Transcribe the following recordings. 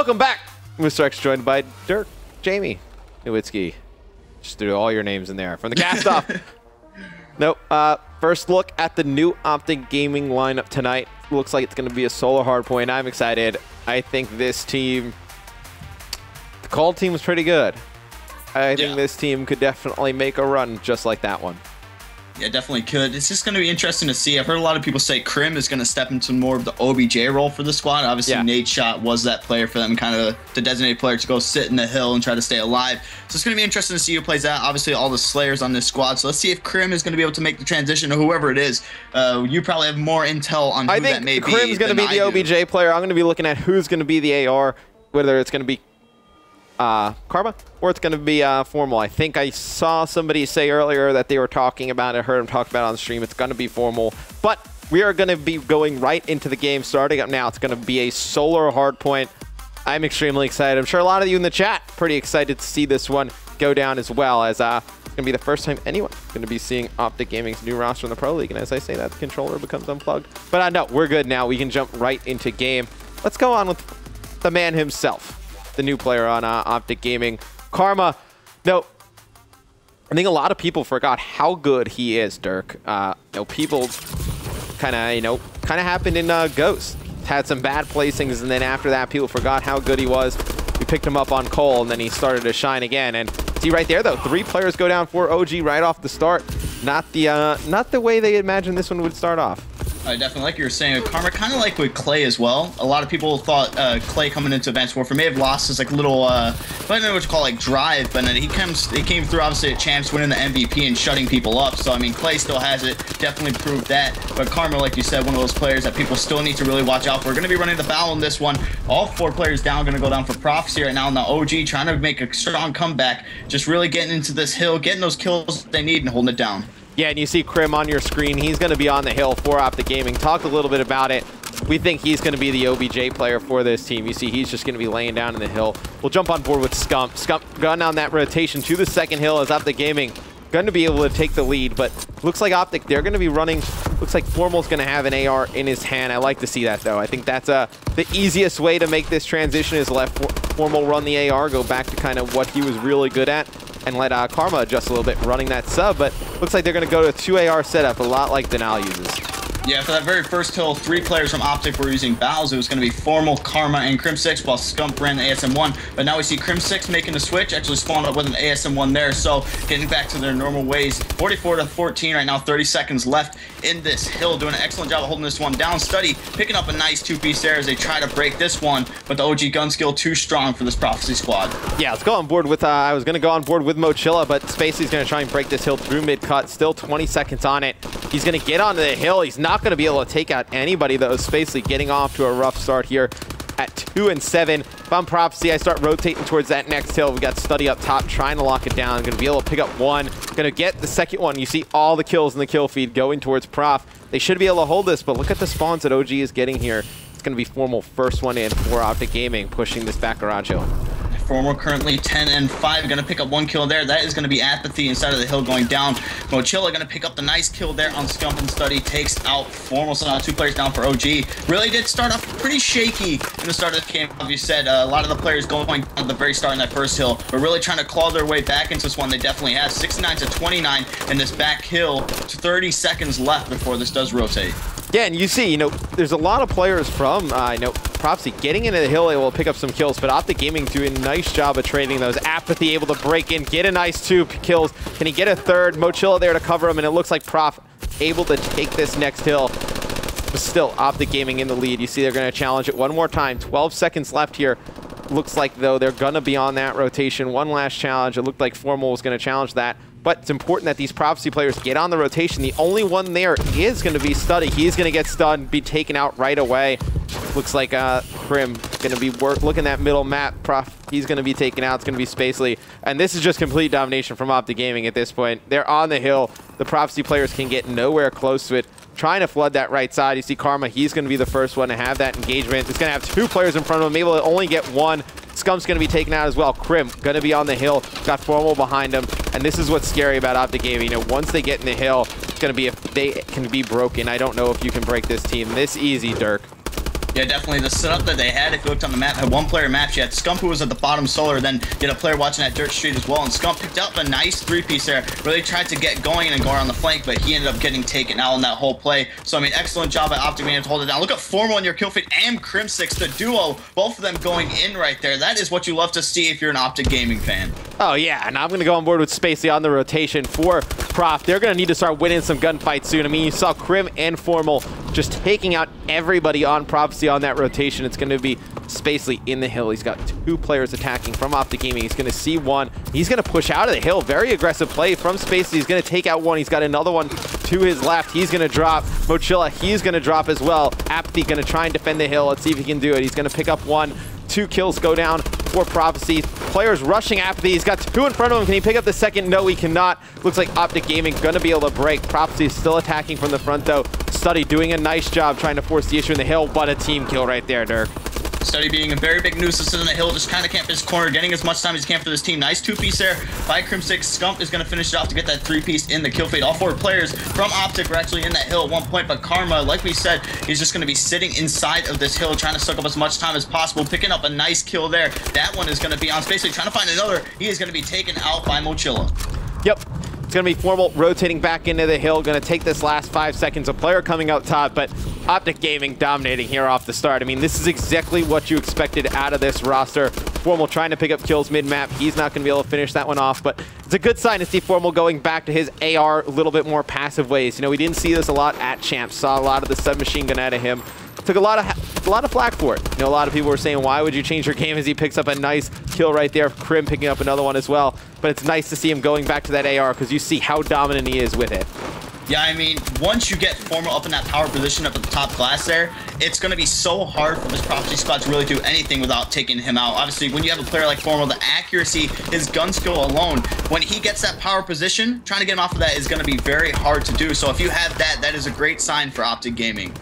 Welcome back. Mr. X joined by Dirk, Jamie, Nowitzki. Just threw all your names in there from the cast off. Nope. First look at the new Optic Gaming lineup tonight. Looks like it's going to be a solo hardpoint. I'm excited. I think this team, the Cold team was pretty good. I think this team could definitely make a run just like that one. Yeah, definitely could. It's just going to be interesting to see. I've heard a lot of people say Krim is going to step into more of the OBJ role for the squad. Obviously, Nadeshot was that player for them, kind of the designated player to go sit in the hill and try to stay alive. So it's going to be interesting to see who plays that. Obviously, all the Slayers on this squad. So let's see if Krim is going to be able to make the transition or whoever it is. You probably have more intel on who that may be. I think Krim's going to be the OBJ player. I'm going to be looking at who's going to be the AR, whether it's going to be Karma or it's going to be Formal. I think I saw somebody say earlier that they were talking about it. I heard him talk about it on stream. It's going to be Formal, but we are going to be going right into the game starting up now. It's going to be a solar hardpoint. I'm extremely excited. I'm sure a lot of you in the chat pretty excited to see this one go down as well, as it's going to be the first time anyone's going to be seeing Optic Gaming's new roster in the Pro League. And as I say that, the controller becomes unplugged. But no, we're good now. We can jump right into game. Let's go on with the man himself, the new player on Optic Gaming, Karma. No, I think a lot of people forgot how good he is, Dirk. People kind of happened in Ghost. Had some bad placings, and then after that, people forgot how good he was. We picked him up on Cole, and then he started to shine again. And see right there, though, 3 players go down for OG right off the start. Not the way they imagined this one would start off. I definitely, like you were saying, with Karma, kind of like with Clay as well. A lot of people thought Clay coming into Advanced Warfare may have lost his little, I don't know what you call drive, but then he came through obviously at Champs, winning the MVP and shutting people up. So I mean, Clay still has it, definitely proved that. But Karma, like you said, one of those players that people still need to really watch out for. We're going to be running the foul in this one. All 4 players down, going to go down for Prophecy right now. And the OG trying to make a strong comeback, just really getting into this hill, getting those kills they need and holding it down. Yeah, and you see Krim on your screen. He's going to be on the hill for Optic Gaming. Talked a little bit about it. We think he's going to be the OBJ player for this team. You see he's just going to be laying down in the hill. We'll jump on board with Scump. Scump gun on that rotation to the second hill as Optic Gaming going to be able to take the lead, but looks like Optic, they're going to be running. Looks like Formal's going to have an AR in his hand. I like to see that, though. I think that's the easiest way to make this transition is let Formal run the AR, go back to kind of what he was really good at, and let Karma adjust a little bit running that sub. But looks like they're going to go to a 2 AR setup, a lot like Denal uses. Yeah, for that very first kill, 3 players from Optic were using Bows. It was going to be Formal, Karma, and Crim6, while Scump ran the ASM1. But now we see Crim6 making the switch, actually spawned up with an ASM1 there. So getting back to their normal ways. 44-14 right now, 30 seconds left in this hill. Doing an excellent job of holding this one down. Study picking up a nice 2-piece there as they try to break this one. But the OG gun skill too strong for this Prophecy squad. Yeah, let's go on board with, I was going to go on board with Mochilla, but Spacey's going to try and break this hill through mid-cut. Still 20 seconds on it. He's going to get onto the hill. He's not going to be able to take out anybody, though. Spacely getting off to a rough start here at 2 and 7. If I'm Prophecy, I start rotating towards that next hill. We got Study up top trying to lock it down. Going to be able to pick up 1. Going to get the second one. You see all the kills in the kill feed going towards Prof. They should be able to hold this, but look at the spawns that OG is getting here. It's going to be Formal first one in for Optic Gaming, pushing this back garage hill. Formal currently 10 and 5, going to pick up 1 kill there. That is going to be Apathy inside of the hill going down. Mochilla going to pick up the nice kill there on Scump, and Study takes out Formal. So now 2 players down for OG. Really did start off pretty shaky in the start of the game. As you said, a lot of the players going down at the very start in that first hill, but really trying to claw their way back into this one. They definitely have 69-29 in this back hill. 30 seconds left before this does rotate. Yeah, and you see, there's a lot of players from, Prophecy getting into the hill, able to pick up some kills, but Optic Gaming doing a nice job of trading those. Apathy able to break in, get a nice 2 kills. Can he get a 3rd? Mochilla there to cover him, and it looks like Prof able to take this next hill. But still, Optic Gaming in the lead. You see they're going to challenge it one more time. 12 seconds left here. Looks like, though, they're going to be on that rotation. One last challenge. It looked like Formal was going to challenge that. But it's important that these Prophecy players get on the rotation. The only one there is going to be Study. He's going to get stunned, be taken out right away. Looks like Krim going to be looking that middle map. He's going to be taken out. It's going to be Spacely. And this is just complete domination from Optic Gaming at this point. They're on the hill. The Prophecy players can get nowhere close to it. Trying to flood that right side. You see Karma, he's going to be the first one to have that engagement. It's going to have 2 players in front of him, able to only get 1. Scump's going to be taken out as well. Krim going to be on the hill. Got Formal behind him. And this is what's scary about Optic Gaming. Once they get in the hill, it's going to be they can be broken. I don't know if you can break this team this easy, Dirk. Yeah, definitely. The setup that they had, if you looked on the map, had one player match. You had Scump, who was at the bottom solar, then you had a player watching at Dirt Street as well, and Scump picked up a nice three-piece there. Really tried to get going and go around the flank, but he ended up getting taken out in that whole play. So, I mean, excellent job by Optic Gaming to hold it down. Look at Formal in your kill feed and Crimsix, the duo, both of them going in right there. That is what you love to see if you're an Optic Gaming fan. Oh, yeah, and I'm going to go on board with Spacey on the rotation for Prof. They're going to need to start winning some gunfights soon. I mean, you saw Crim and Formal just taking out everybody on Prophecy on that rotation. It's going to be Spacely in the hill. He's got 2 players attacking from Optic Gaming. He's going to see one. He's going to push out of the hill. Very aggressive play from Spacely. He's going to take out one. He's got another one to his left. He's going to drop. Mochilla, he's going to drop as well. Apathy going to try and defend the hill. Let's see if he can do it. He's going to pick up one. 2 kills go down for Prophecy. Players rushing Apathy. He's got 2 in front of him. Can he pick up the second? No, he cannot. Looks like Optic Gaming going to be able to break. Prophecy is still attacking from the front, though. Study doing a nice job trying to force the issue in the hill, but a team kill right there, Dirk. Study being a very big nuisance in the hill, just kind of camping his corner, getting as much time as he can for this team. Nice 2-piece there by Crimsix. Scump is going to finish it off to get that 3-piece in the kill fade. All 4 players from Optic were actually in that hill at one point, but Karma, like we said, he's just going to be sitting inside of this hill, trying to suck up as much time as possible, picking up a nice kill there. That one is going to be on Spacely, trying to find another. He is going to be taken out by Mochilla. Yep. It's going to be Formal rotating back into the hill. Going to take this last 5 seconds. A player coming out top, but Optic Gaming dominating here off the start. I mean, this is exactly what you expected out of this roster. Formal trying to pick up kills mid-map. He's not going to be able to finish that one off, but it's a good sign to see Formal going back to his AR a little bit more passive ways. You know, we didn't see this a lot at Champs. Saw a lot of the submachine gun out of him. Took a lot of flack for it. You know, a lot of people were saying, why would you change your game, as he picks up a nice kill right there. Crim picking up another one as well. But it's nice to see him going back to that AR because you see how dominant he is with it. Yeah, I mean, once you get Formal up in that power position up at the top glass there, it's going to be so hard for this Prophecy squad to really do anything without taking him out. Obviously, when you have a player like Formal, the accuracy, his gun skill alone, when he gets that power position, trying to get him off of that is going to be very hard to do. So if you have that, that is a great sign for Optic Gaming.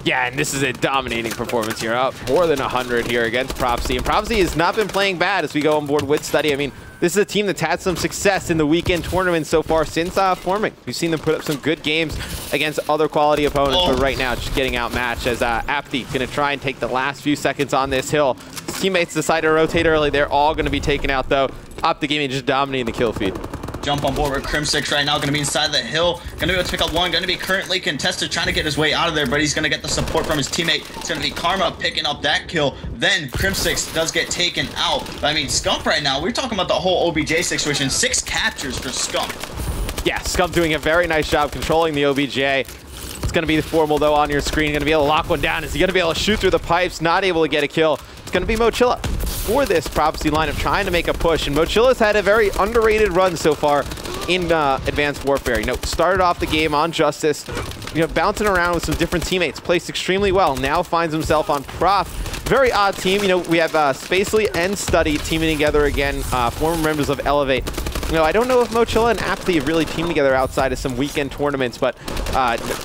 Yeah, and this is a dominating performance here. Up more than 100 here against Prophecy. And Prophecy has not been playing bad as we go on board with Study. I mean, this is a team that's had some success in the weekend tournament so far since forming. We've seen them put up some good games against other quality opponents, but right now just getting outmatched as Apathy going to try and take the last few seconds on this hill. His teammates decide to rotate early. They're all going to be taken out, though. Optic Gaming just dominating the kill feed. Jump on board with Crimsix right now, going to be inside the hill, going to be able to pick up one, going to be currently contested, trying to get his way out of there, but he's going to get the support from his teammate. It's going to be Karma picking up that kill. Then Crimsix does get taken out. But I mean, Scump right now, we're talking about the whole OBJ situation. 6 captures for Scump. Yeah, Scump doing a very nice job controlling the OBJ. It's going to be the Formal, though, on your screen. Going to be able to lock one down. Is he going to be able to shoot through the pipes? Not able to get a kill. It's going to be Mochilla for this Prophecy lineup, trying to make a push. And Mochilla's had a very underrated run so far in Advanced Warfare. You know, started off the game on Justice, you know, bouncing around with some different teammates, placed extremely well. Now finds himself on Prof. Very odd team. You know, we have Spacely and Study teaming together again, former members of Elevate. You know, I don't know if Mochilla and Apathy have really teamed together outside of some weekend tournaments, but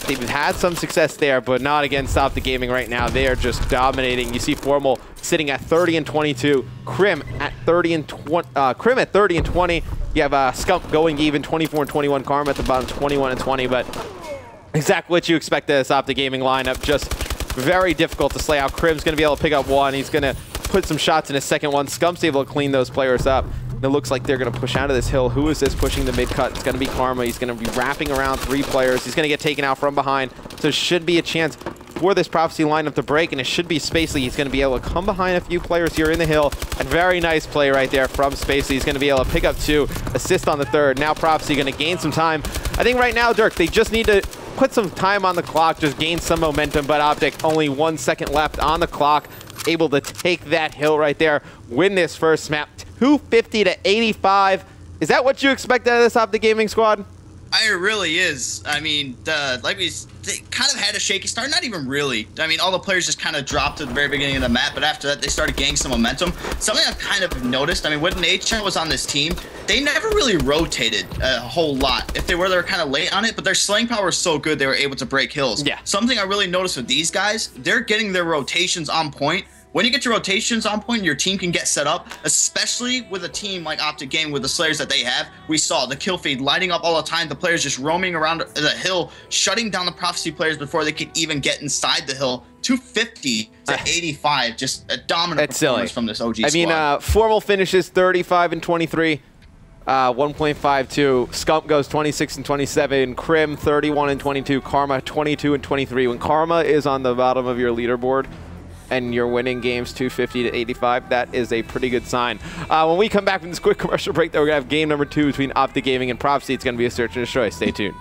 they've had some success there, but not against Optic Gaming right now. They are just dominating. You see Formal sitting at 30 and 22, Crim at 30 and 20. Crim at 30 and 20. You have Scump going even, 24 and 21. Karma at the bottom, 21 and 20. But exactly what you expect of this Optic Gaming lineup. Just very difficult to slay out. Crim's going to be able to pick up one. He's going to put some shots in his second one. Scump's able to clean those players up. It looks like they're going to push out of this hill. Who is this pushing the mid-cut? It's going to be Karma. He's going to be wrapping around 3 players. He's going to get taken out from behind. So it should be a chance for this Prophecy lineup to break, and it should be Spacely. He's going to be able to come behind a few players here in the hill. And very nice play right there from Spacely. He's going to be able to pick up 2, assist on the 3rd. Now Prophecy going to gain some time. I think right now, Dirk, they just need to put some time on the clock, just gain some momentum, but Optic only 1 second left on the clock, able to take that hill right there, win this first map, 250 to 85. Is that what you expect out of this Optic Gaming squad? It really is. I mean, they kind of had a shaky start. Not even really. I mean, all the players just kind of dropped at the very beginning of the map, but after that, they started gaining some momentum. Something I've kind of noticed, I mean, when Nature was on this team, they never really rotated a whole lot. If they were kind of late on it, but their slaying power is so good, they were able to break hills. Yeah. Something I really noticed with these guys, they're getting their rotations on point. When you get your rotations on point, your team can get set up, especially with a team like Optic Gaming with the Slayers that they have. We saw the kill feed lighting up all the time, the players just roaming around the hill, shutting down the Prophecy players before they could even get inside the hill 250 to 85. Just a dominant performance from this OG squad. I mean, Formal finishes 35 and 23. 1.52. Scump goes 26 and 27. Crim 31 and 22. Karma 22 and 23. When Karma is on the bottom of your leaderboard and you're winning games 250 to 85, that is a pretty good sign. When we come back from this quick commercial break, though, we're going to have game number 2 between Optic Gaming and Prophecy. It's going to be a search and destroy. Stay tuned.